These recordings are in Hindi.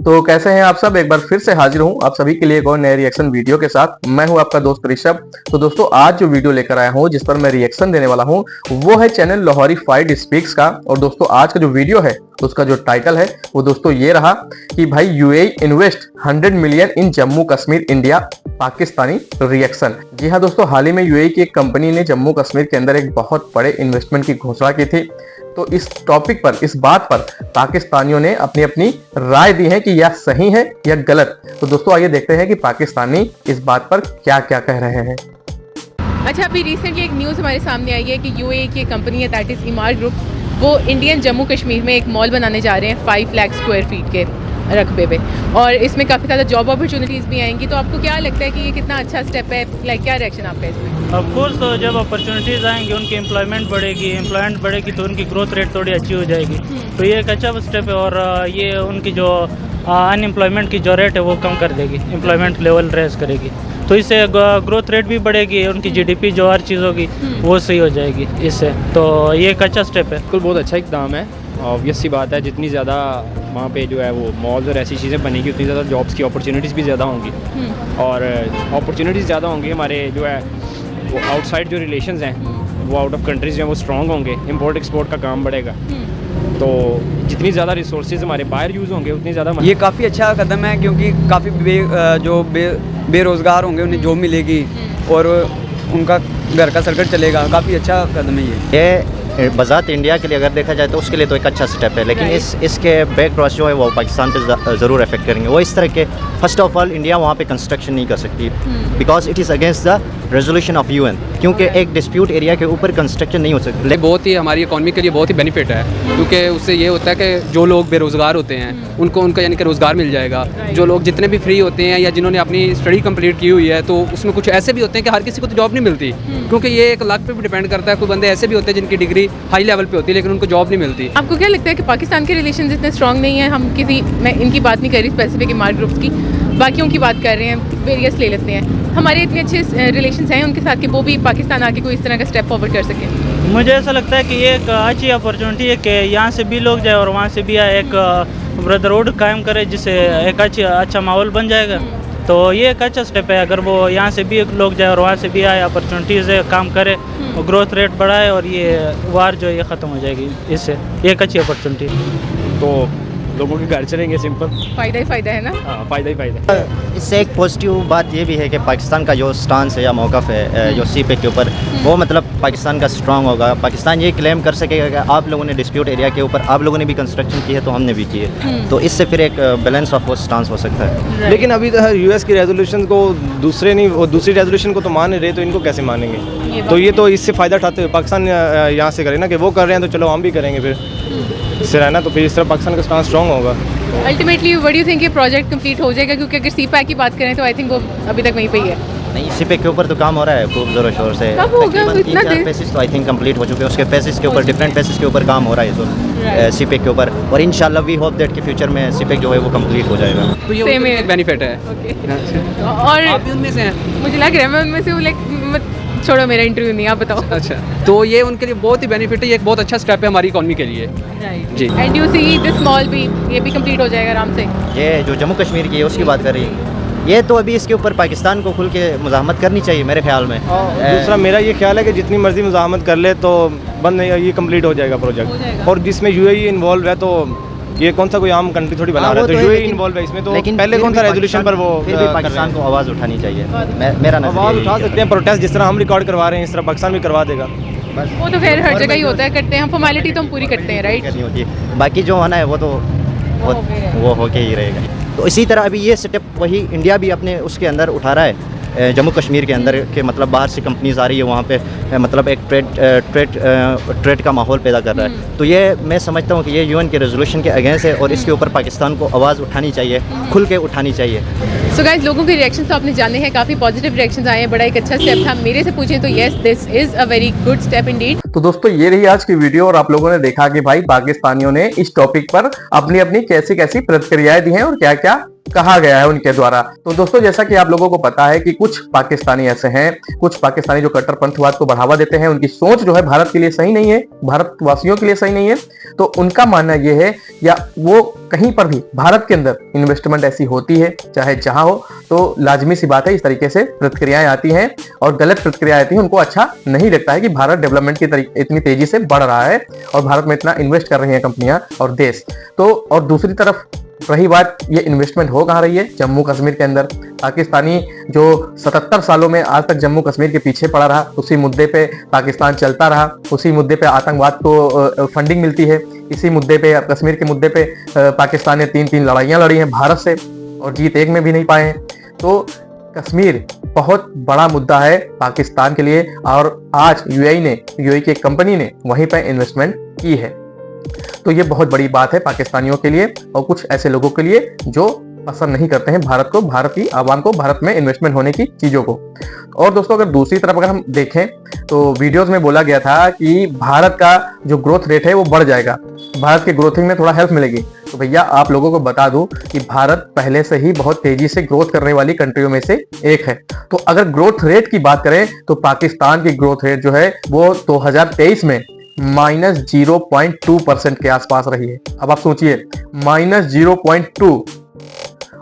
तो कैसे हैं आप सब। एक बार फिर से हाजिर हूं आप सभी के लिए एक और नए रिएक्शन वीडियो के साथ। मैं हूं आपका दोस्त ऋषभ। तो दोस्तों आज जो वीडियो लेकर आया हूं जिस पर मैं रिएक्शन देने वाला हूं वो है चैनल लाहौरी फाइड स्पीक्स का। और दोस्तों आज का जो वीडियो है उसका जो टाइटल है वो दोस्तों ये रहा कि भाई UAE invest 100 million in Jammu Kashmir India Pakistani reaction. जी हाँ दोस्तों, हाल ही में यूएई की एक कंपनी ने जम्मू कश्मीर के अंदर एक बहुत बड़े इन्वेस्टमेंट की घोषणा की थी। तो इस टॉपिक पर, इस बात पर पाकिस्तानियों ने अपनी अपनी राय दी है कि यह सही है या गलत। तो दोस्तों आइए देखते हैं कि पाकिस्तानी इस बात पर क्या क्या कह रहे हैं। अच्छा, अभी रिसेंटली एक न्यूज़ हमारे सामने आई है कि यूएई की एक कंपनी है दैट इज़ इमार ग्रुप, वो इंडियन जम्मू कश्मीर में एक मॉल बनाने जा रहे हैं 5 लाख स्क्वायर फीट के रकबे पे, और इसमें काफ़ी ज़्यादा जॉब अपॉर्चुनिटीज़ भी आएंगी। तो आपको क्या लगता है कि ये कितना अच्छा स्टेप है? लाइक क्या रिएक्शन आपका इसमें? ऑफ कोर्स, तो जब अपॉर्चुनिटीज़ आएंगी उनकी एम्प्लॉयमेंट बढ़ेगी तो उनकी ग्रोथ रेट थोड़ी अच्छी हो जाएगी। तो ये एक अच्छा स्टेप है और ये उनकी जो अनएम्प्लॉयमेंट की जो रेट है वो कम कर देगी, एम्प्लॉयमेंट लेवल रेस करेगी। तो इससे ग्रोथ रेट भी बढ़ेगी, उनकी जीडीपी जो हर चीज़ होगी वो सही हो जाएगी इससे। तो ये एक अच्छा स्टेप है। बिल्कुल बहुत अच्छा इकदाम है। ऑब्वियस सी बात है, जितनी ज़्यादा वहाँ पे जो है वो मॉल्स और ऐसी चीज़ें बनेगी उतनी ज़्यादा जॉब्स की अपॉर्चुनिटीज़ भी ज़्यादा होंगी और अपॉर्चुनिटीज़ ज़्यादा होंगी। हमारे जो है वो आउटसाइड जो रिलेशंस हैं वो आउट ऑफ कंट्रीज़ जो हैं वो स्ट्रॉन्ग होंगे, इंपोर्ट एक्सपोर्ट का काम बढ़ेगा। तो जितनी ज़्यादा रिसोर्सेज हमारे बाहर यूज़ होंगे उतनी ज़्यादा ये काफ़ी अच्छा कदम है, क्योंकि काफ़ी बेरोज़गार होंगे, उन्हें जॉब मिलेगी और उनका घर का सर्कल चलेगा। काफ़ी अच्छा कदम है ये बज़ात इंडिया के लिए अगर देखा जाए तो उसके लिए तो एक अच्छा स्टेप है, लेकिन इसके बैक क्रॉस जो है वो पाकिस्तान पे ज़रूर इफेक्ट करेंगे। वो इस तरह के, फर्स्ट ऑफ ऑल इंडिया वहाँ पे कंस्ट्रक्शन नहीं कर सकती because it is against the resolution of UN, क्योंकि एक डिस्प्यूट एरिया के ऊपर कंस्ट्रक्शन नहीं हो सकती। बहुत ही हमारी इकॉनमी के लिए बहुत ही बेनिफिट है, क्योंकि उससे ये होता है कि जो लोग बेरोज़गार होते हैं उनको उनका यानी कि रोज़गार मिल जाएगा। जो लोग जितने भी फ्री होते हैं या जिन्होंने अपनी स्टडी कंप्लीट की हुई है, तो उसमें कुछ ऐसे भी होते हैं कि हर किसी को तो जॉब नहीं मिलती, क्योंकि ये एक लक पे भी डिपेंड करता है। कोई बंदे ऐसे भी होते हैं जिनकी डिग्री हाई लेवल पे होती है लेकिन उनको जॉब नहीं मिलती। आपको क्या लगता है कि पाकिस्तान के रिलेशन इतने स्ट्रॉन्ग नहीं है? मैं इनकी बात नहीं कर रही स्पेसिफिक इमार ग्रुप्स की, बाकियों की बात कर रहे हैं, वेरियस ले लेते हैं। हमारे इतने अच्छे रिलेशंस हैं उनके साथ कि वो भी पाकिस्तान आके कोई इस तरह का स्टेप फॉरवर्ड कर सके। मुझे ऐसा लगता है कि ये एक अच्छी अपॉर्चुनिटी है कि यहाँ से भी लोग जाए और वहाँ से भी आए, एक ब्रदरहुड कायम करे, जिससे एक अच्छा माहौल बन जाएगा। तो ये एक अच्छा स्टेप है। अगर वो यहाँ से भी लोग जाए और वहाँ से भी आए, अपॉर्चुनिटीज़ काम करे और ग्रोथ रेट बढ़ाए और ये वार जो ये ख़त्म हो जाएगी इससे। ये एक अच्छी अपॉर्चुनिटी है। तो लोगों के घर चलेंगे, सिंपल फ़ायदा ही फ़ायदा है ना। हाँ, फ़ायदा ही फ़ायदा है। इससे एक पॉजिटिव बात ये भी है कि पाकिस्तान का जो स्टांस है या मौक़िफ़ है जो सीपेक के ऊपर, वो मतलब पाकिस्तान का स्ट्रांग होगा। पाकिस्तान ये क्लेम कर सकेगा कि आप लोगों ने डिस्प्यूट एरिया के ऊपर आप लोगों ने भी कंस्ट्रक्शन की है तो हमने भी की है। तो इससे फिर एक बैलेंस ऑफ वो स्टांस हो सकता है। लेकिन अभी तो यूएस की रेजोल्यूशन को दूसरी रेजोल्यूशन को तो मान नहीं रहे, तो इनको कैसे मानेंगे? तो ये तो इससे फ़ायदा उठाते हुए पाकिस्तान यहाँ से करे ना कि वो कर रहे हैं तो चलो हम भी करेंगे, फिर इससे रहना। तो फिर इस तरह पाकिस्तान का स्टांस स्ट्रॉन्ग होगा। Ultimately what do you think ये प्रोजेक्ट कंप्लीट हो जाएगा? क्योंकि अगर सीपैक की बात करें तो आई थिंक वो अभी तक वहीं पे ही है। नहीं, सीपेक के ऊपर तो काम हो रहा है खूब ज़ोर शोर से। कब होगा? इतना देर? फेसेस तो आई थिंक कंप्लीट हो चुके हैं। उसके फेसेस के ऊपर, डिफरेंट फेसेस के ऊपर काम हो रहा है तो सीपेक के ऊपर, और इंशाल्लाह वी होप दैट कि फ्यूचर में सीपेक जो है वो कंप्लीट हो जाएगा। तो ये Same उनका है। बेनिफिट है। और आप भी उनमें से हैं? मुझे लग रहा है मैं उनमें से हूँ, छोड़ो मेरा इंटरव्यू नहीं, आप बताओ। अच्छा, तो ये उनके लिए बहुत ही बेनिफिट है। ये एक बहुत अच्छा स्टेप है हमारी इकॉनमी के लिए। जी। And you see this mall भी, ये भी कंप्लीट हो जाएगा आराम से। ये जो जम्मू कश्मीर की है उसकी बात कर रही है, ये तो अभी इसके ऊपर पाकिस्तान को खुल के मुज़ाहमत करनी चाहिए मेरे ख्याल में। दूसरा मेरा ये ख्याल है कि जितनी मर्जी मुज़ाहमत कर ले तो बंद नहीं, ये कंप्लीट हो जाएगा प्रोजेक्ट। और जिसमें यूएई इन्वॉल्व है, तो ये कौन सा कोई आम कंट्री थोड़ी बना रहा है, तो यूएई इन्वॉल्व है इसमें। तो पहले कौन सा रेजोल्यूशन पर वो फिर भी पाकिस्तान को आवाज़ उठानी चाहिए। मेरा आवाज़ उठा सकते हैं, प्रोटेस्ट जिस तरह हम रिकॉर्ड करवा रहे हैं इस तरह पाकिस्तान भी करवा देगा। वो तो खैर हर जगह ही होता है, करते हैं हम, फॉर्मेलिटी तो हम पूरी करते हैं, राइट? करनी होती है, बाकी जो होना है वो तो वो होके ही रहेगा। तो इसी तरह अभी ये स्टेप वही इंडिया भी अपने उसके अंदर उठा रहा है, जम्मू कश्मीर के अंदर के मतलब बाहर से कंपनीज आ रही है वहाँ पे, मतलब एक ट्रेड का माहौल पैदा कर रहा है। तो ये मैं समझता हूँ कि ये यूएन के रेजोल्यूशन के अगेंस्ट है और इसके ऊपर पाकिस्तान को आवाज़ उठानी चाहिए, खुल के उठानी चाहिए। सो गाइस, लोगों के रिएक्शन तो आपने जाने हैं, काफ़ी पॉजिटिव रिएक्शंस आए हैं, बड़ा एक अच्छा स्टेप था। मेरे से पूछें तो yes, this is a very good step Indeed. तो दोस्तों ये रही आज की वीडियो और आप लोगों ने देखा कि भाई पाकिस्तानियों ने इस टॉपिक पर अपनी अपनी कैसी कैसी प्रतिक्रियाएं दी हैं और क्या क्या कहा गया है उनके द्वारा। तो दोस्तों जैसा कि आप लोगों को पता है कि कुछ पाकिस्तानी ऐसे हैं, कुछ पाकिस्तानी जो कट्टरपंथवाद को बढ़ावा देते हैं, उनकी सोच जो है भारत के लिए सही नहीं है, भारतवासियों के लिए सही नहीं है। तो उनका मानना यह है, या वो कहीं पर भी भारत के अंदर इन्वेस्टमेंट ऐसी होती है चाहे जहां हो, तो लाजमी सी बात है इस तरीके से प्रतिक्रियाएं आती हैं और गलत प्रतिक्रियाएं आती हैं। उनको अच्छा नहीं लगता है कि भारत डेवलपमेंट की इतनी तेजी से बढ़ रहा है और भारत में इतना इन्वेस्ट कर रही हैं कंपनियां और देश। तो और दूसरी तरफ रही बात, ये इन्वेस्टमेंट हो कहाँ रही है? जम्मू कश्मीर के अंदर। पाकिस्तानी जो 77 सालों में आज तक जम्मू कश्मीर के पीछे पड़ा रहा, उसी मुद्दे पे पाकिस्तान चलता रहा, उसी मुद्दे पे आतंकवाद को फंडिंग मिलती है, इसी मुद्दे पे कश्मीर के मुद्दे पे पाकिस्तान ने 3 लड़ाइयां लड़ी हैं भारत से और जीत एक में भी नहीं पाए हैं। तो कश्मीर बहुत बड़ा मुद्दा है पाकिस्तान के लिए और आज यूएई की एक कंपनी ने वहीं पर इन्वेस्टमेंट की है। तो ये बहुत बड़ी बात है पाकिस्तानियों के लिए और कुछ ऐसे लोगों के लिए जो पसंद नहीं करते हैं भारत को, भारत की आवाम को, भारत में इन्वेस्टमेंट होने की चीजों को। और दोस्तों अगर दूसरी तरफ अगर हम देखें तो वीडियोस में बोला गया था कि भारत का जो ग्रोथ रेट है वो बढ़ जाएगा, भारत के ग्रोथिंग में थोड़ा हेल्प मिलेगी। तो भैया आप लोगों को बता दूं कि भारत पहले से ही बहुत तेजी से ग्रोथ करने वाली कंट्रियों में से एक है। तो अगर ग्रोथ रेट की बात करें तो पाकिस्तान की ग्रोथ रेट जो है वो 2023 में -0.2% के आसपास रही है। अब आप सोचिए -0.2,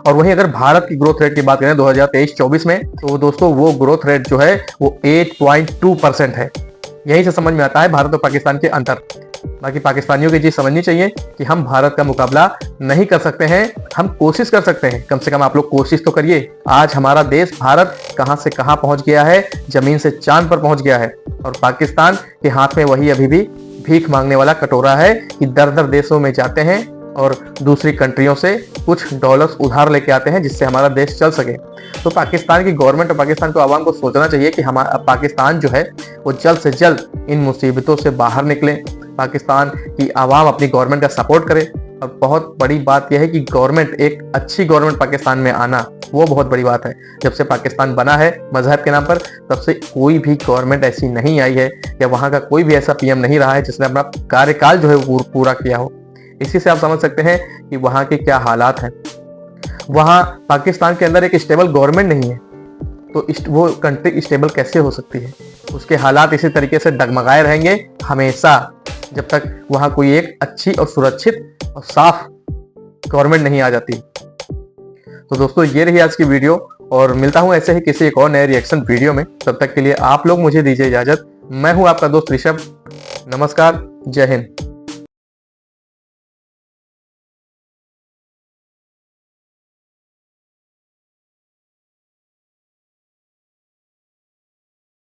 और वहीं अगर भारत की ग्रोथ रेट की बात करें 2023-24 में तो दोस्तों वो ग्रोथ रेट जो है वो 8.2% है। यहीं से समझ में आता है भारत और पाकिस्तान के अंतर। बाकी पाकिस्तानियों की चीज समझनी चाहिए कि हम भारत का मुकाबला नहीं कर सकते हैं, हम कोशिश कर सकते हैं, कम से कम आप लोग कोशिश तो करिए। आज हमारा देश भारत कहां से कहां पहुंच गया है, जमीन से चांद पर पहुंच गया है और पाकिस्तान के हाथ में वही अभी भी भीख मांगने वाला कटोरा है कि दर देशों में जाते हैं और दूसरी कंट्रियों से कुछ डॉलर्स उधार लेके आते हैं जिससे हमारा देश चल सके। तो पाकिस्तान की गवर्नमेंट और पाकिस्तान को आवाम को सोचना चाहिए कि हमारा पाकिस्तान जो है वो जल्द से जल्द इन मुसीबतों से बाहर निकले, पाकिस्तान की आवाम अपनी गवर्नमेंट का सपोर्ट करे। और बहुत बड़ी बात यह है कि गवर्नमेंट, एक अच्छी गवर्नमेंट पाकिस्तान में आना, वो बहुत बड़ी बात है। जब से पाकिस्तान बना है मजहब के नाम पर, तब से कोई भी गवर्नमेंट ऐसी नहीं आई है या वहां का कोई भी ऐसा पीएम नहीं रहा है जिसने अपना कार्यकाल जो है वो पूरा किया हो। इसी से आप समझ सकते हैं कि वहां के क्या हालात हैं। वहां पाकिस्तान के अंदर एक स्टेबल गवर्नमेंट नहीं है, तो वो कंट्री स्टेबल कैसे हो सकती है? उसके हालात इसी तरीके से डगमगाए रहेंगे हमेशा, जब तक वहां कोई एक अच्छी और सुरक्षित और साफ गवर्नमेंट नहीं आ जाती। तो दोस्तों ये रही आज की वीडियो और मिलता हूं ऐसे ही किसी एक और नए रिएक्शन वीडियो में। तब तक के लिए आप लोग मुझे दीजिए इजाजत। मैं हूं आपका दोस्त ऋषभ। नमस्कार, जय हिंद।